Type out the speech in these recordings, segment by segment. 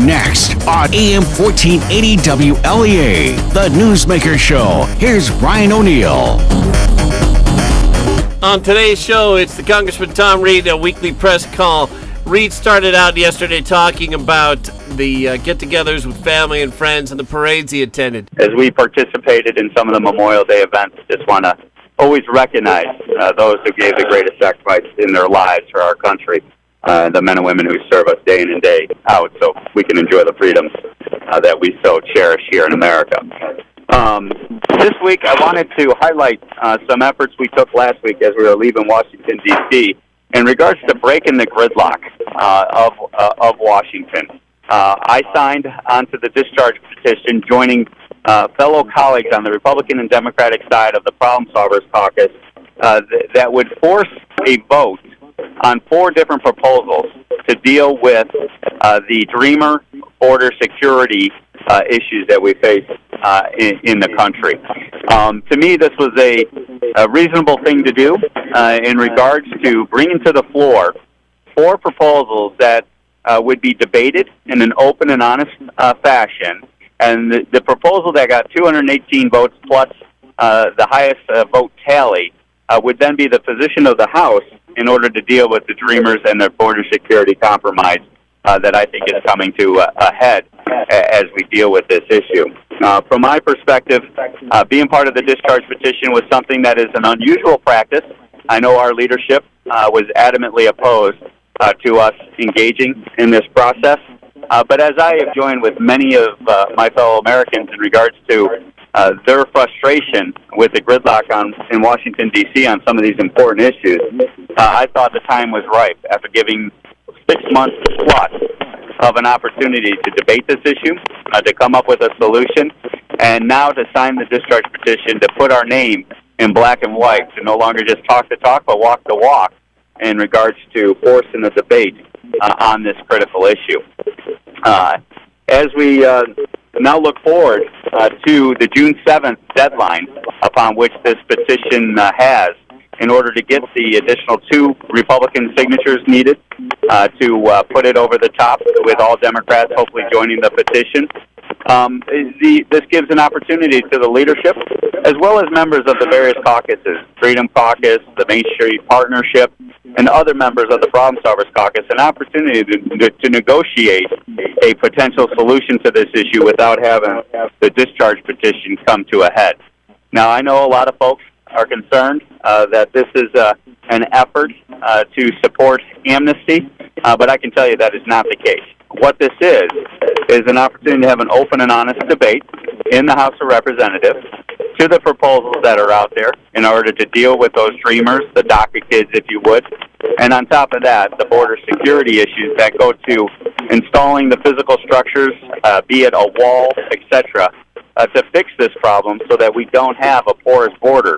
Next on AM 1480 WLEA, the Newsmaker Show. Here's Brian O'Neill. On today's show, it's the Congressman Tom Reed, a weekly press call. Reed started out yesterday talking about the get-togethers with family and friends and the parades he attended. As we participated in some of the Memorial Day events, just want to always recognize those who gave the greatest sacrifice in their lives for our country, the men and women who serve us day in and day out so we can enjoy the freedoms that we so cherish here in America. This week, I wanted to highlight some efforts we took last week as we were leaving Washington, D.C., in regards to breaking the gridlock of Washington. I signed onto the Discharge Petition, joining fellow colleagues on the Republican and Democratic side of the Problem Solvers Caucus that would force a vote on 4 different proposals to deal with the Dreamer border security issues that we face in the country. To me, this was a reasonable thing to do in regards to bringing to the floor 4 proposals that would be debated in an open and honest fashion. And the proposal that got 218 votes plus the highest vote tally would then be the position of the House in order to deal with the Dreamers and their border security compromise that I think is coming to a head as we deal with this issue. From my perspective, being part of the Discharge Petition was something that is an unusual practice. I know our leadership was adamantly opposed to us engaging in this process. But as I have joined with many of my fellow Americans in regards to their frustration with the gridlock in Washington, D.C. on some of these important issues, I thought the time was ripe after giving 6 months plus of an opportunity to debate this issue, to come up with a solution, and now to sign the Discharge Petition to put our name in black and white, to no longer just talk the talk, but walk the walk in regards to forcing a debate on this critical issue. As we now look forward to the June 7th deadline upon which this petition has, in order to get the additional 2 Republican signatures needed to put it over the top, with all Democrats hopefully joining the petition. This gives an opportunity to the leadership, as well as members of the various caucuses, Freedom Caucus, the Main Street Partnership, and other members of the Problem Solvers Caucus, an opportunity to negotiate a potential solution to this issue without having the Discharge Petition come to a head. Now, I know a lot of folks are concerned that this is an effort to support amnesty, but I can tell you that is not the case. What this is an opportunity to have an open and honest debate in the House of Representatives to the proposals that are out there in order to deal with those Dreamers, the DACA kids, if you would, and on top of that, the border security issues that go to installing the physical structures, be it a wall, etc., to fix this problem so that we don't have a porous border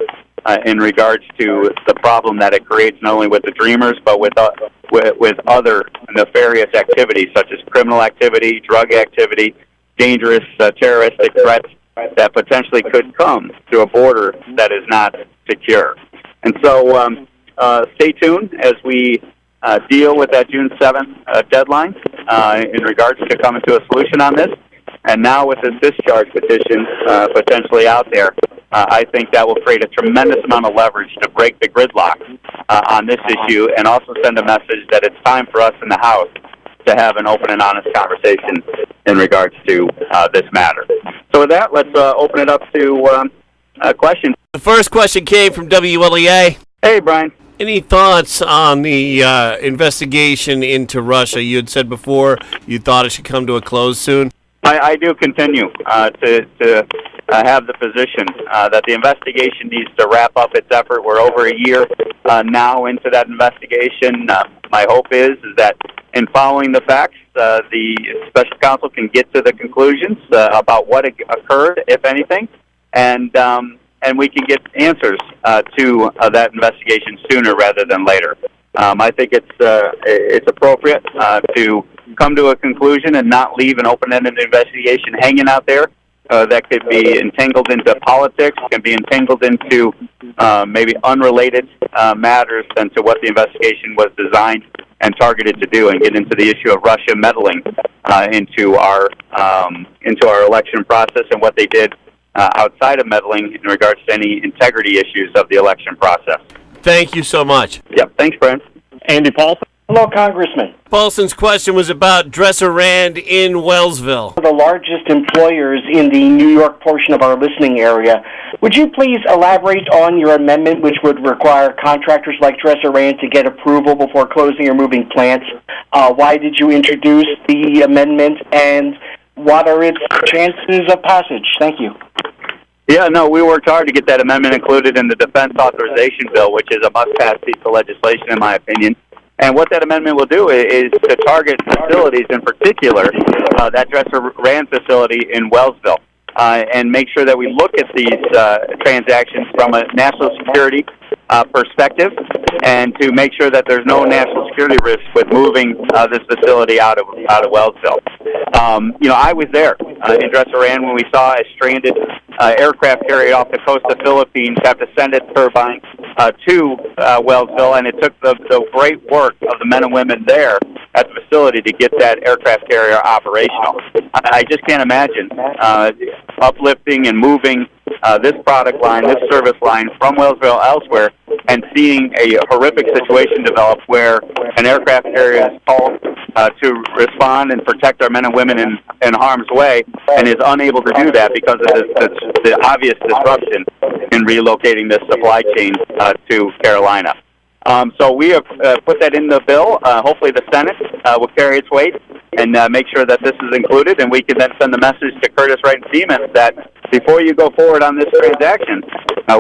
in regards to the problem that it creates, not only with the Dreamers, but with other nefarious activities such as criminal activity, drug activity, dangerous terroristic threats that potentially could come through a border that is not secure. And so stay tuned as we deal with that June 7th deadline in regards to coming to a solution on this. And now with this Discharge Petition potentially out there, I think that will create a tremendous amount of leverage to break the gridlock on this issue, and also send a message that it's time for us in the House to have an open and honest conversation in regards to this matter. So with that, let's open it up to questions. The first question came from WLEA. Hey, Brian. Any thoughts on the investigation into Russia? You had said before you thought it should come to a close soon. I do continue to have the position that the investigation needs to wrap up its effort. We're over a year now into that investigation. My hope is that in following the facts, the special counsel can get to the conclusions about what occurred, if anything, and we can get answers to that investigation sooner rather than later. I think it's appropriate to come to a conclusion and not leave an open-ended investigation hanging out there that could be entangled into politics, can be entangled into maybe unrelated matters than to what the investigation was designed and targeted to do, and get into the issue of Russia meddling into our election process and what they did outside of meddling in regards to any integrity issues of the election process. Thank you so much. Yep, thanks, Brian. Andy Paulson. Hello, Congressman. Paulson's question was about DresserRand in Wellsville. The largest employers in the New York portion of our listening area. Would you please elaborate on your amendment, which would require contractors like DresserRand to get approval before closing or moving plants? Why did you introduce the amendment, and what are its chances of passage? Thank you. Yeah, no, we worked hard to get that amendment included in the Defense Authorization Bill, which is a must-pass piece of legislation, in my opinion. And what that amendment will do is to target facilities, in particular, that DresserRand facility in Wellsville, and make sure that we look at these transactions from a national security perspective, and to make sure that there's no national security risk with moving this facility out of Wellsville. I was there in DresserRand when we saw a stranded aircraft carrier off the coast of the Philippines have to send its turbine to Wellsville, and it took the great work of the men and women there at the facility to get that aircraft carrier operational. I just can't imagine uplifting and moving this product line, this service line from Wellsville elsewhere, and seeing a horrific situation develop where an aircraft carrier is called to respond and protect our men and women in harm's way, and is unable to do that because of the obvious disruption in relocating this supply chain to Carolina. So we have put that in the bill. Hopefully the Senate will carry its weight and make sure that this is included, and we can then send the message to Curtis Wright and Siemens that before you go forward on this transaction,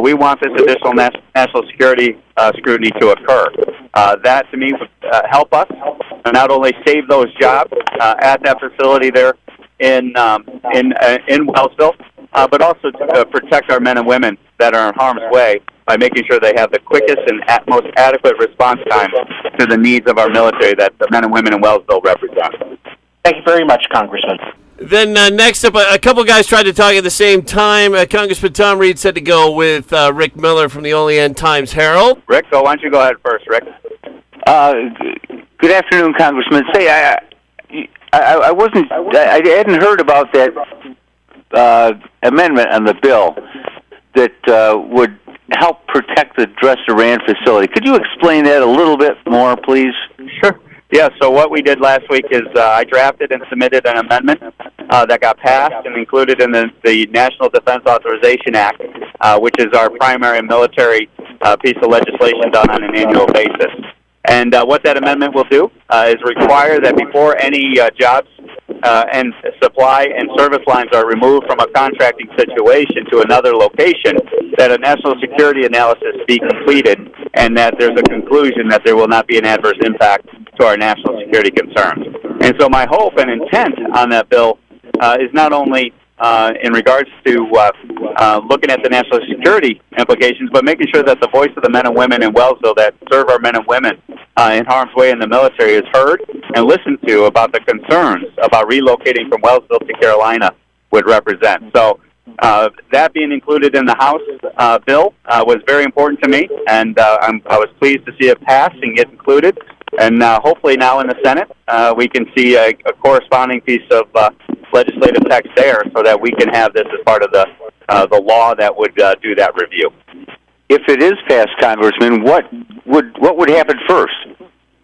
we want this additional national security scrutiny to occur. That, to me, would help us not only save those jobs at that facility there in Wellsville, but also to protect our men and women that are in harm's way by making sure they have the quickest and most adequate response time to the needs of our military that the men and women in Wellsville represent. Thank you very much, Congressman. Then next up, a couple guys tried to talk at the same time. Congressman Tom Reed said to go with Rick Miller from the Olean Times-Herald. Rick, why don't you go ahead first, Rick? Good afternoon, Congressman. Say, I hadn't heard about that amendment on the bill that would help protect the DresserRand facility. Could you explain that a little bit more, please? Sure. Yeah, so what we did last week is I drafted and submitted an amendment that got passed and included in the National Defense Authorization Act, which is our primary military piece of legislation done on an annual basis. And what that amendment will do is require that before any jobs and supply and service lines are removed from a contracting situation to another location, that a national security analysis be completed and that there's a conclusion that there will not be an adverse impact to our national security concerns. And so my hope and intent on that bill is not only in regards to looking at the national security implications, but making sure that the voice of the men and women in Wellsville that serve our men and women in harm's way in the military is heard and listened to about the concerns about relocating from Wellsville to Carolina would represent. So that being included in the House bill was very important to me, and I was pleased to see it pass and get included. And hopefully now in the Senate, we can see a corresponding piece of legislative text there so that we can have this as part of the law that would do that review. If it is passed, Congressman, what would happen first?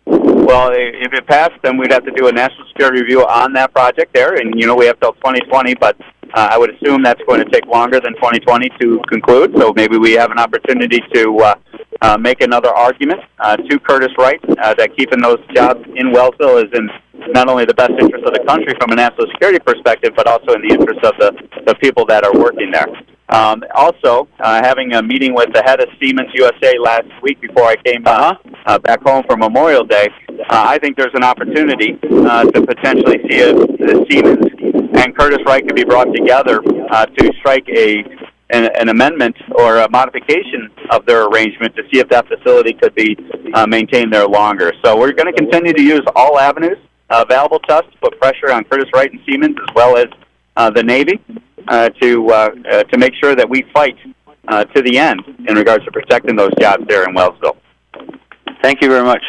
Well, if it passed, then we'd have to do a national security review on that project there, and we have till 2020, but I would assume that's going to take longer than 2020 to conclude, so maybe we have an opportunity to make another argument to Curtis Wright that keeping those jobs in Wellsville is in not only the best interest of the country from a national security perspective, but also in the interest of the people that are working there. Also, having a meeting with the head of Siemens USA last week before I came back home for Memorial Day, I think there's an opportunity to potentially see if Siemens and Curtis Wright could be brought together to strike an amendment or a modification of their arrangement to see if that facility could be maintained there longer. So we're going to continue to use all avenues available to us to put pressure on Curtis Wright and Siemens as well as the Navy to make sure that we fight to the end in regards to protecting those jobs there in Wellsville. Thank you very much.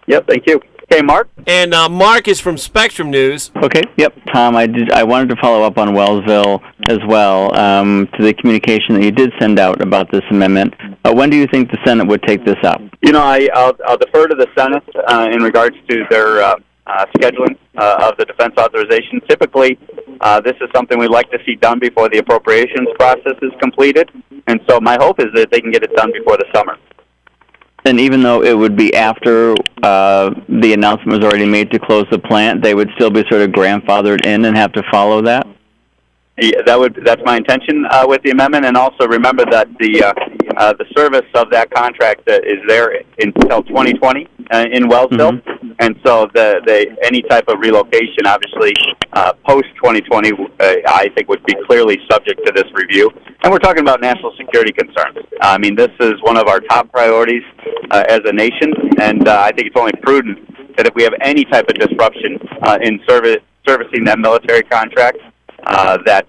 Yep, thank you. Okay, Mark? And Mark is from Spectrum News. Okay, yep. Tom, I wanted to follow up on Wellsville as well, to the communication that you did send out about this amendment. When do you think the Senate would take this up? I'll defer to the Senate in regards to their scheduling of the defense authorization. Typically, this is something we'd like to see done before the appropriations process is completed, and so my hope is that they can get it done before the summer. And even though it would be after the announcement was already made to close the plant, they would still be sort of grandfathered in and have to follow that? Yeah, that's my intention with the amendment, and also remember that the service of that contract is there until 2020 in Wellsville, and so any type of relocation, obviously, post 2020, I think would be clearly subject to this review. And we're talking about national security concerns. I mean, this is one of our top priorities as a nation, and I think it's only prudent that if we have any type of disruption in servicing that military contract, that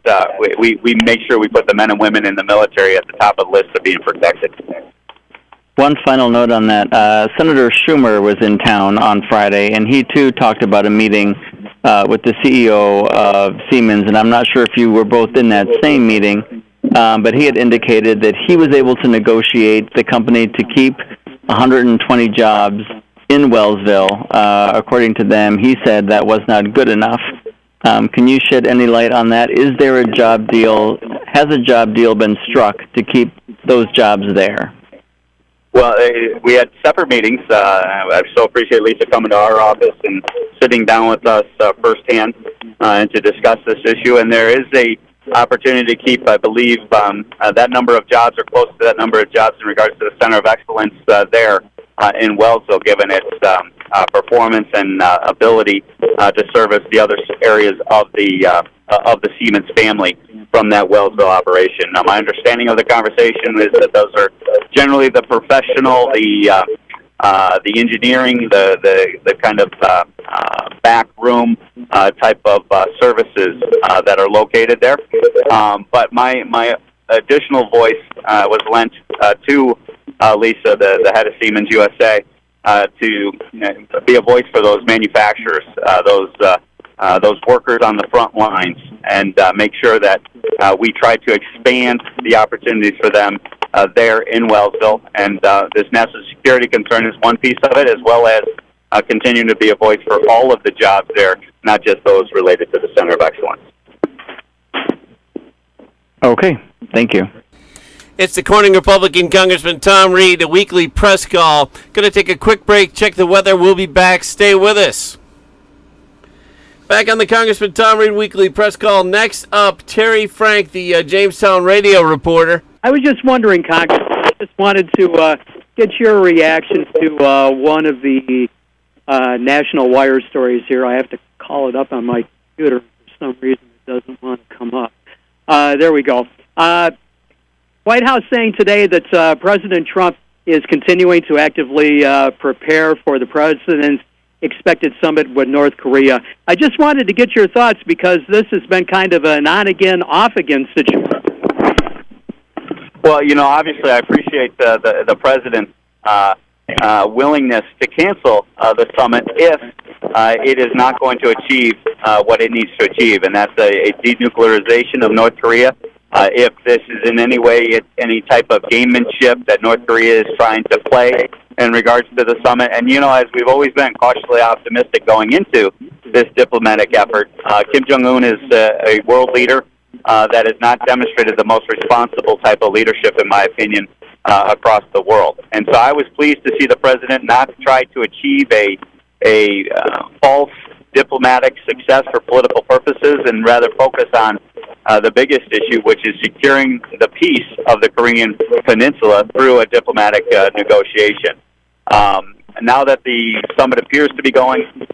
we make sure we put the men and women in the military at the top of the list of being protected. One final note on that. Senator Schumer was in town on Friday, and he, too, talked about a meeting with the CEO of Siemens, and I'm not sure if you were both in that same meeting, but he had indicated that he was able to negotiate the company to keep 120 jobs in Wellsville. According to them, he said that was not good enough. Can you shed any light on that? Is there a job deal? Has a job deal been struck to keep those jobs there? Well, we had separate meetings. I so appreciate Lisa coming to our office and sitting down with us firsthand and to discuss this issue. And there is a opportunity to keep, I believe, that number of jobs or close to that number of jobs in regards to the Center of Excellence there in Wellsville, given its performance and ability to service the other areas of the Siemens family from that Wellsville operation. Now, my understanding of the conversation is that those are generally the professional, the engineering, the kind of back room type of services that are located there. But my additional voice was lent to Lisa, the head of Siemens USA, to be a voice for those manufacturers, those workers on the front lines, and make sure that we try to expand the opportunities for them there in Wellsville. And this national security concern is one piece of it, as well as continuing to be a voice for all of the jobs there, not just those related to the Center of Excellence. Okay, thank you. It's the Corning Republican Congressman Tom Reed, a weekly press call. Going to take a quick break, check the weather. We'll be back. Stay with us. Back on the Congressman Tom Reed weekly press call. Next up, Terry Frank, the Jamestown radio reporter. I was just wondering, Congressman, I just wanted to get your reaction to one of the National Wire stories here. I have to call it up on my computer. For some reason, it doesn't want to come up. There we go. White House saying today that President Trump is continuing to actively prepare for the president's expected summit with North Korea. I just wanted to get your thoughts because this has been kind of an on-again, off-again situation. Well, obviously I appreciate the president's willingness to cancel the summit if it is not going to achieve what it needs to achieve, and that's a denuclearization of North Korea. If this is in any way any type of gamemanship that North Korea is trying to play in regards to the summit. And, as we've always been cautiously optimistic going into this diplomatic effort, Kim Jong-un is a world leader that has not demonstrated the most responsible type of leadership, in my opinion, across the world. And so I was pleased to see the president not try to achieve a false diplomatic success for political purposes and rather focus on the biggest issue, which is securing the peace of the Korean Peninsula through a diplomatic negotiation. Now that the summit appears to be going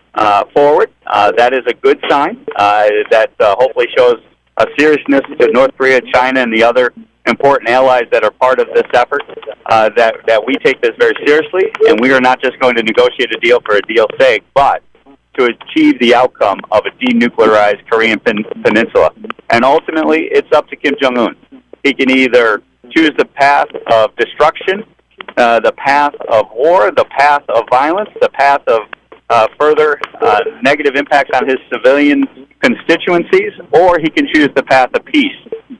forward, that is a good sign that hopefully shows a seriousness to North Korea, China, and the other important allies that are part of this effort, that we take this very seriously, and we are not just going to negotiate a deal for a deal's sake, but to achieve the outcome of a denuclearized Korean Peninsula. And ultimately, it's up to Kim Jong-un. He can either choose the path of destruction the path of war, the path of violence, the path of further negative impacts on his civilian constituencies, or he can choose the path of peace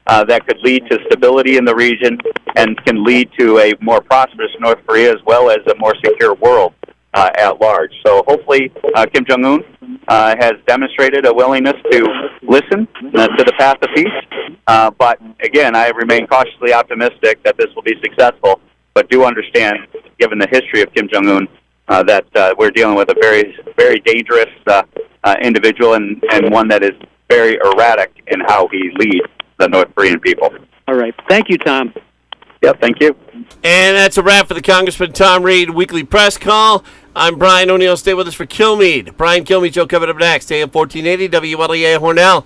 that could lead to stability in the region and can lead to a more prosperous North Korea as well as a more secure world at large. So hopefully Kim Jong-un has demonstrated a willingness to listen to the path of peace. But again, I remain cautiously optimistic that this will be successful, but do understand, given the history of Kim Jong-un, that we're dealing with a very, very dangerous individual and one that is very erratic in how he leads the North Korean people. All right. Thank you, Tom. Yep, thank you. And that's a wrap for the Congressman Tom Reed weekly press call. I'm Brian O'Neill. Stay with us for Kilmeade. Brian Kilmeade show coming up next. AM 1480 WLEA Hornell.